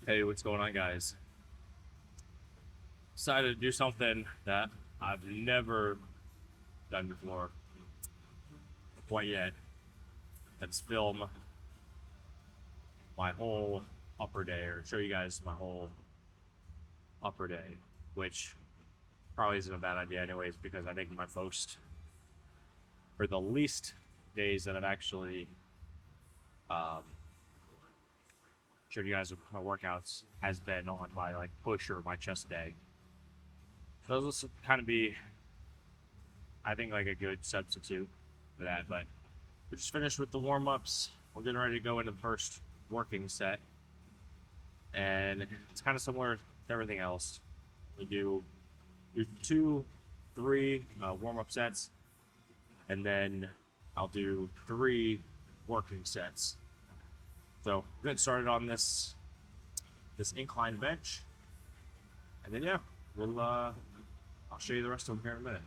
Hey, what's going on, guys? Decided to do something that I've never done before, quite yet. That's film my whole upper day, or show you guys my whole upper day, which probably isn't a bad idea, anyways, because I think my most, or the least days that I've actually um, showed you guys my workouts has been on my like push or my chest day. So this will kind of be, I think, like a good substitute for that. But we just finished with the warm ups. We're getting ready to go into the first working set, and it's kind of similar to everything else. We do two, three warm up sets, and then I'll do three working sets. So we're getting started on this incline bench, and then yeah, we'll I'll show you the rest of them here in a minute.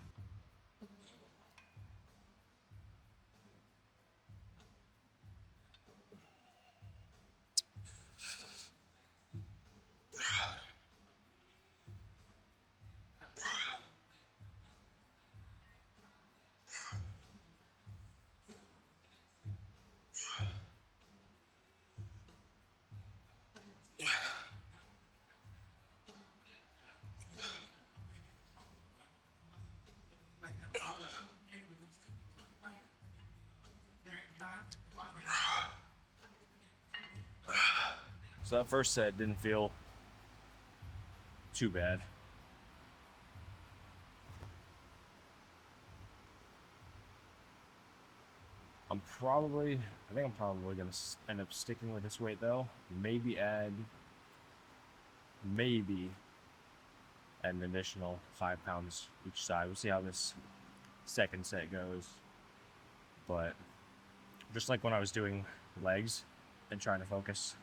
So that first set didn't feel too bad. I think I'm probably gonna end up sticking with this weight though. Maybe add an additional 5 pounds each side. We'll see how this second set goes. But just like when I was doing legs and trying to focus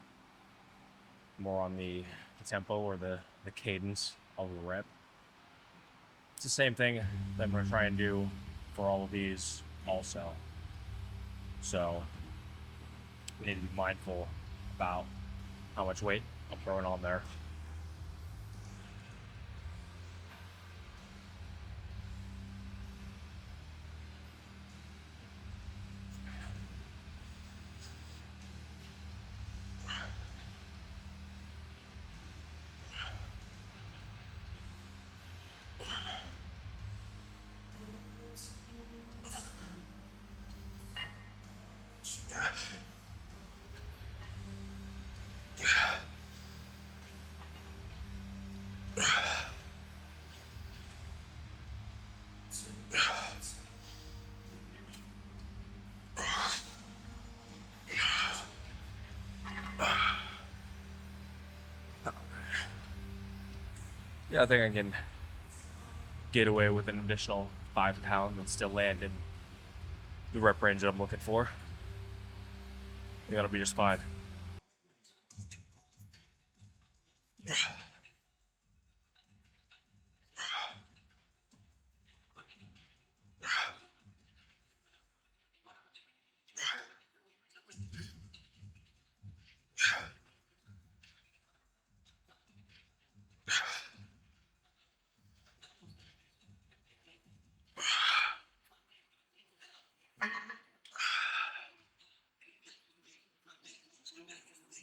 more on the tempo or the cadence of the rep, it's the same thing that I'm gonna try and do for all of these also. So we need to be mindful about how much weight I'm throwing on there. Yeah, I think I can get away with an additional 5 pounds and still land in the rep range that I'm looking for. I think that'll be just fine.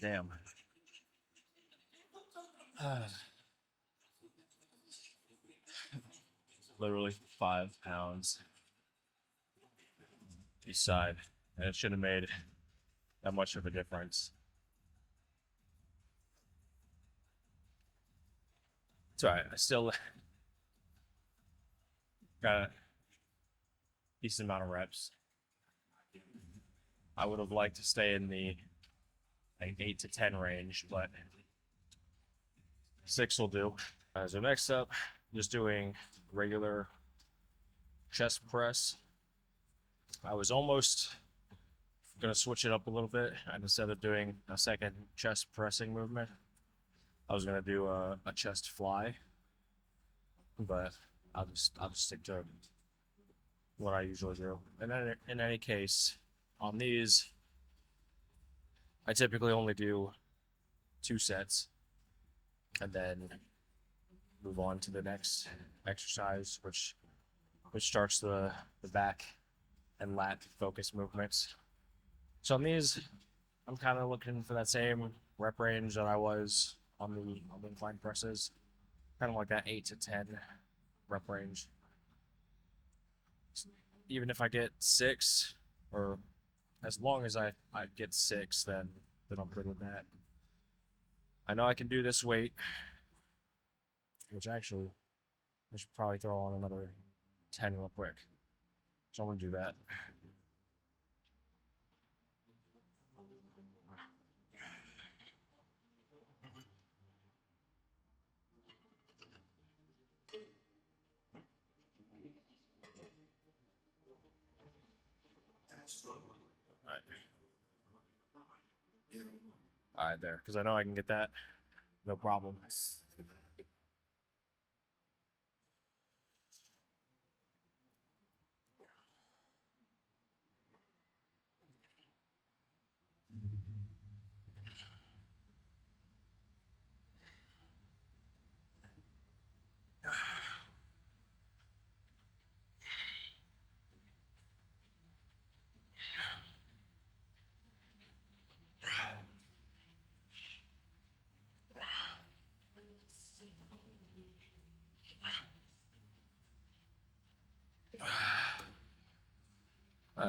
Damn. Literally 5 pounds each side, and it should have made that much of a difference. It's all right. I still got a decent amount of reps. I would have liked to stay in the like 8 to 10 range, but 6 will do. So next up, just doing regular chest press. I was almost gonna switch it up a little bit, and instead of doing a second chest pressing movement, I was gonna do a chest fly, but I'll just stick to what I usually do. And then in any case, on these, I typically only do 2 sets. and then move on to the next exercise, which starts the back and lat focus movements. So on these, I'm kind of looking for that same rep range that I was on the incline presses, kind of like that 8 to 10 rep range. Even if I get 6, or as long as I get 6, then I'm good with that. I know I can do this weight, which actually I should probably throw on another 10 real quick. So I'm gonna do that. All right, all right, there, because I know I can get that, no problem.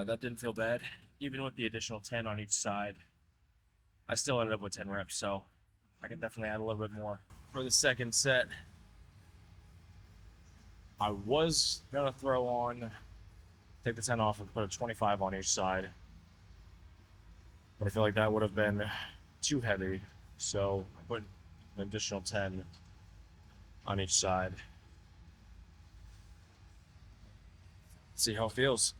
That didn't feel bad, even with the additional 10 on each side. I still ended up with 10 reps, so I can definitely add a little bit more. For the second set, I was gonna throw on, take the 10 off and put a 25 on each side, but I feel like that would have been too heavy, so I put an additional 10 on each side. See how it feels.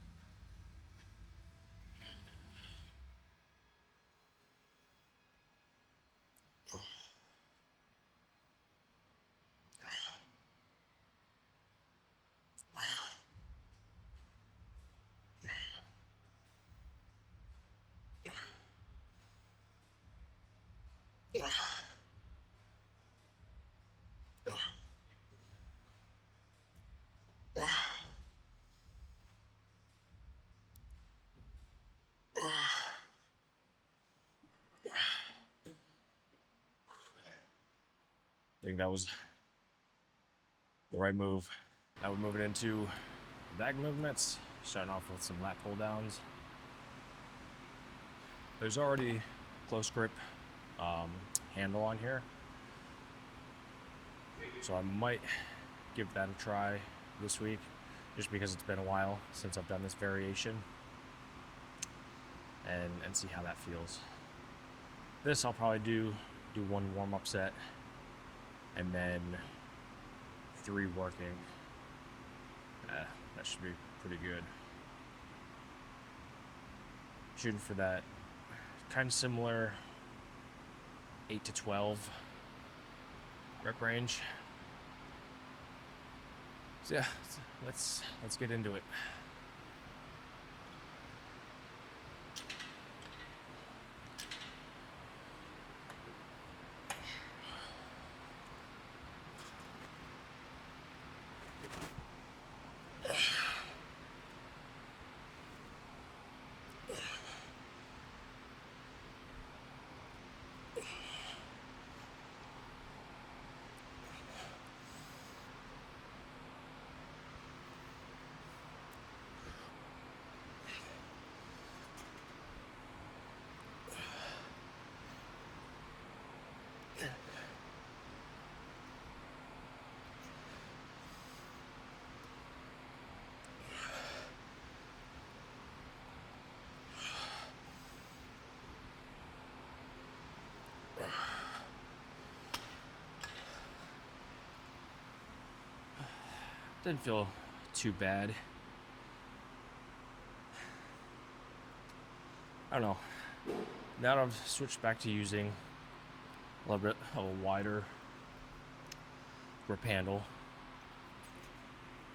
I think that was the right move. Now we're moving into back movements, starting off with some lat pull downs. There's already close grip handle on here, so I might give that a try this week, just because it's been a while since I've done this variation, and see how that feels. This I'll probably do one warm-up set and then 3 working. That should be pretty good. Shooting for that kind of similar 8 to 12 rep range. So yeah, let's get into it. Didn't feel too bad. I don't know. Now that I've switched back to using a little bit of a wider grip handle,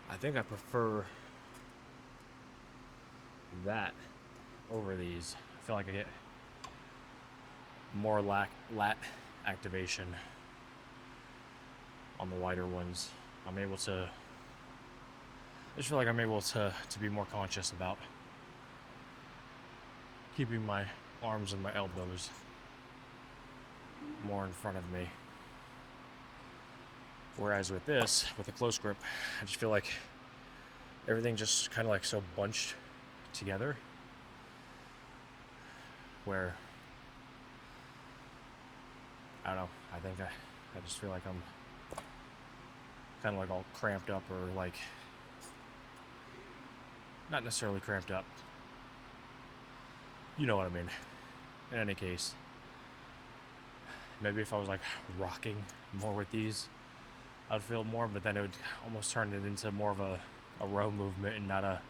I think I prefer that over these. I feel like I get more lat activation on the lighter ones, I'm able to. I just feel like I'm able to be more conscious about keeping my arms and my elbows more in front of me. Whereas with this, with a close grip, I just feel like everything just kind of like so bunched together, where I don't know, I think I just feel like I'm kind of like all cramped up, or like not necessarily cramped up, you know what I mean. In any case, maybe if I was like rocking more with these, I'd feel more, but then it would almost turn it into more of a row movement and not a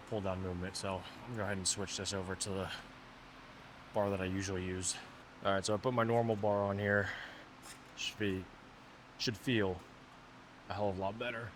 pull down movement. So I'm gonna go ahead and switch this over to the bar that I usually use. All right, so I put my normal bar on here. Should feel a hell of a lot better.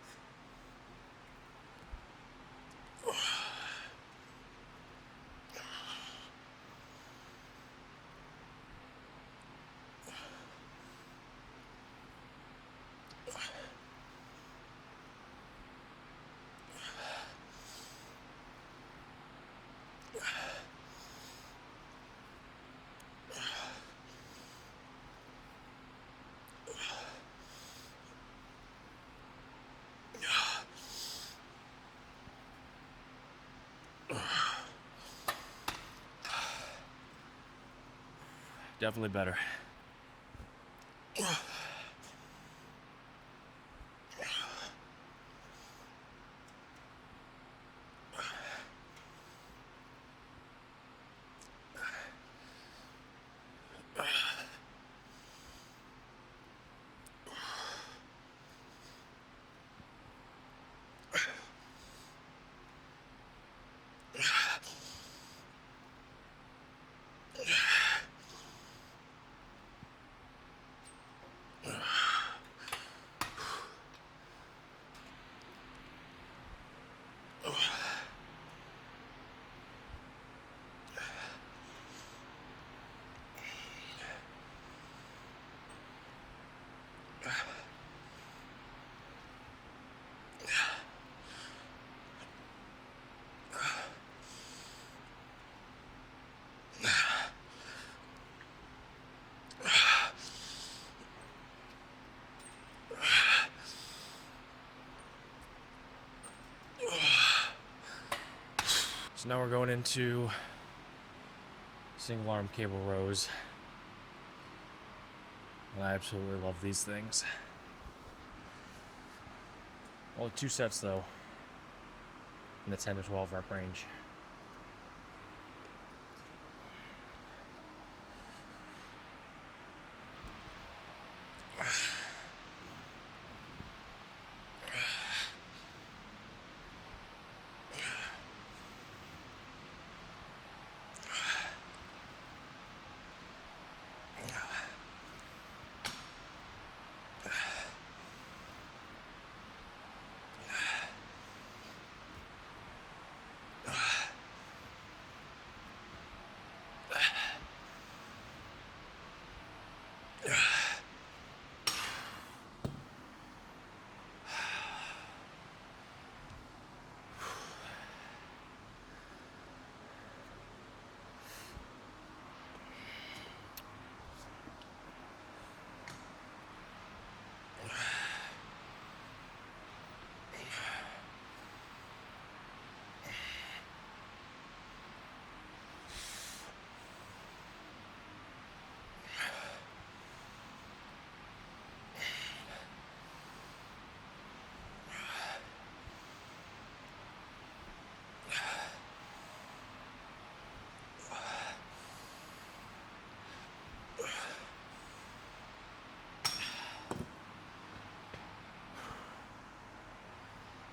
Definitely better. So now we're going into single arm cable rows. And I absolutely love these things. Only 2 sets though, in the 10 to 12 rep range.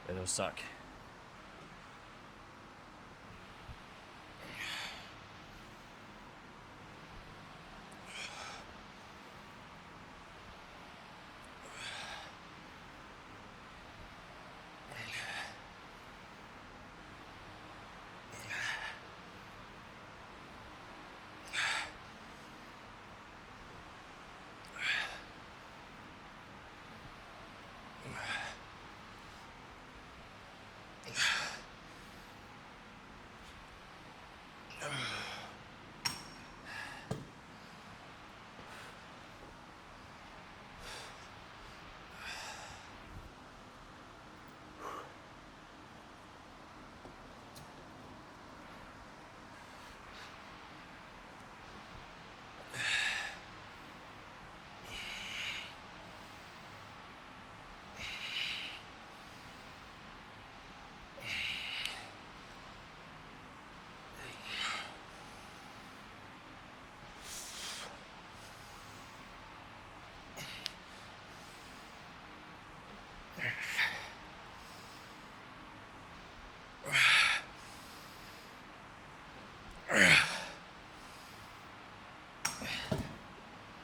Yeah, those suck.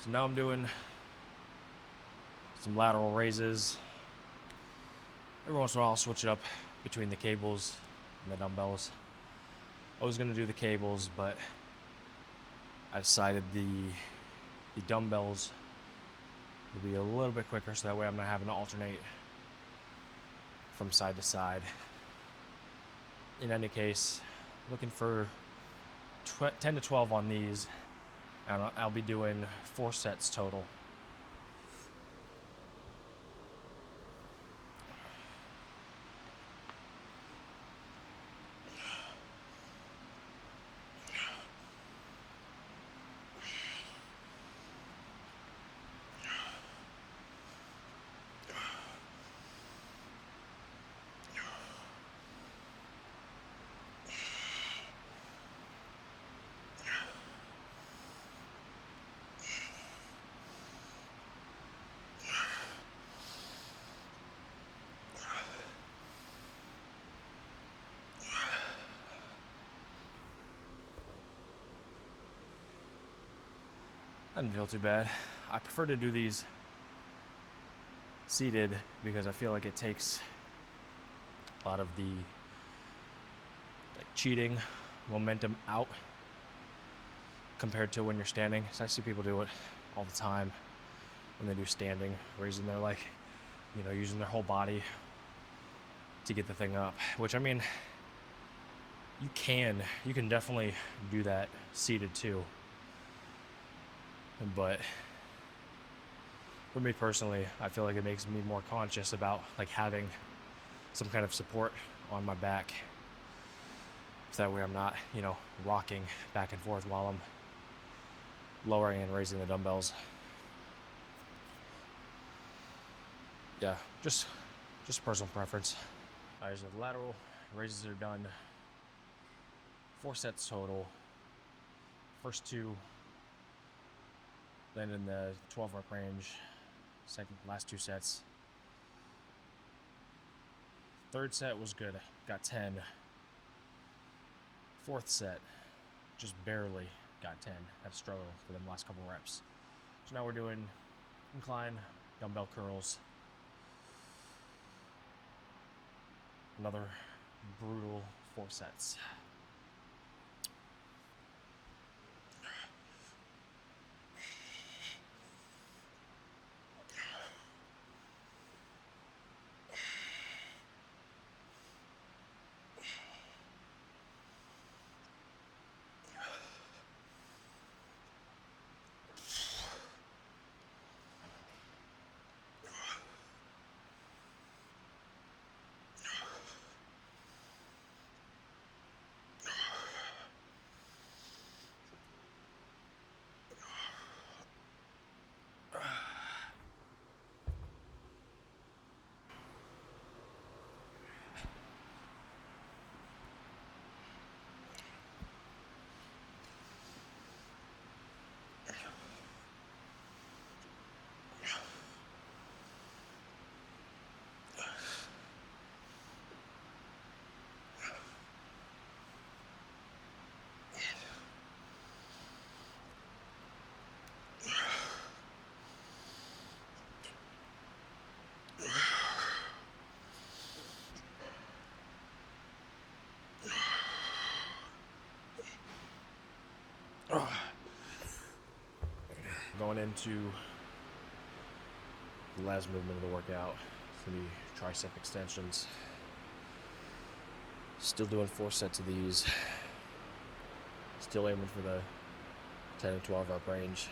So now I'm doing some lateral raises. Every once in a while I'll switch it up between the cables and the dumbbells. I was gonna do the cables, but I decided the dumbbells will be a little bit quicker, so that way I'm not having to alternate from side to side. In any case, looking for 10 to 12 on these, and I'll be doing 4 sets total. I didn't feel too bad. I prefer to do these seated because I feel like it takes a lot of the cheating momentum out compared to when you're standing. So I see people do it all the time when they do standing, raising their using their whole body to get the thing up. Which, I mean, you can definitely do that seated too. But for me personally, I feel like it makes me more conscious about having some kind of support on my back. So that way I'm not, rocking back and forth while I'm lowering and raising the dumbbells. Yeah, just personal preference. All right, so the lateral raises are done. 4 sets total. First 2 landed in the 12 rep range. Last 2 sets. Third set was good. Got 10. Fourth set, just barely got 10. Had to struggle for them last couple reps. So now we're doing incline dumbbell curls. Another brutal 4 sets. Going into the last movement of the workout, for the tricep extensions. Still doing 4 sets of these. Still aiming for the 10 and 12 rep range.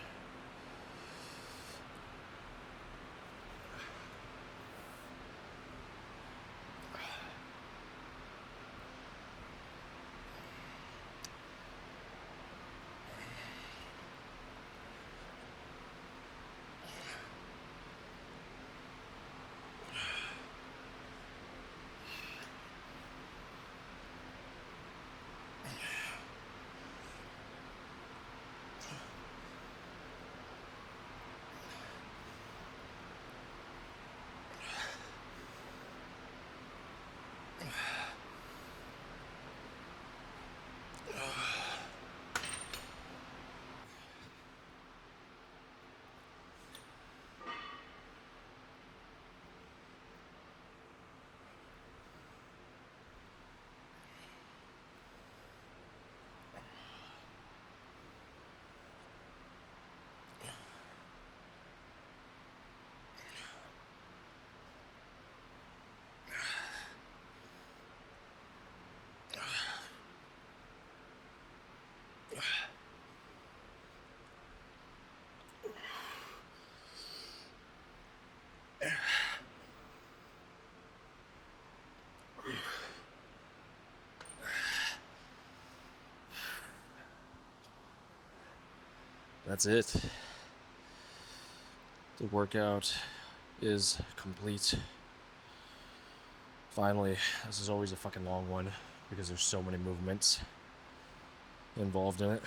That's it. The workout is complete. Finally, this is always a fucking long one because there's so many movements involved in it.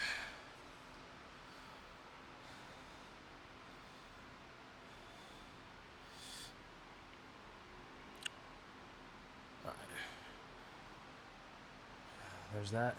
Alright. There's that.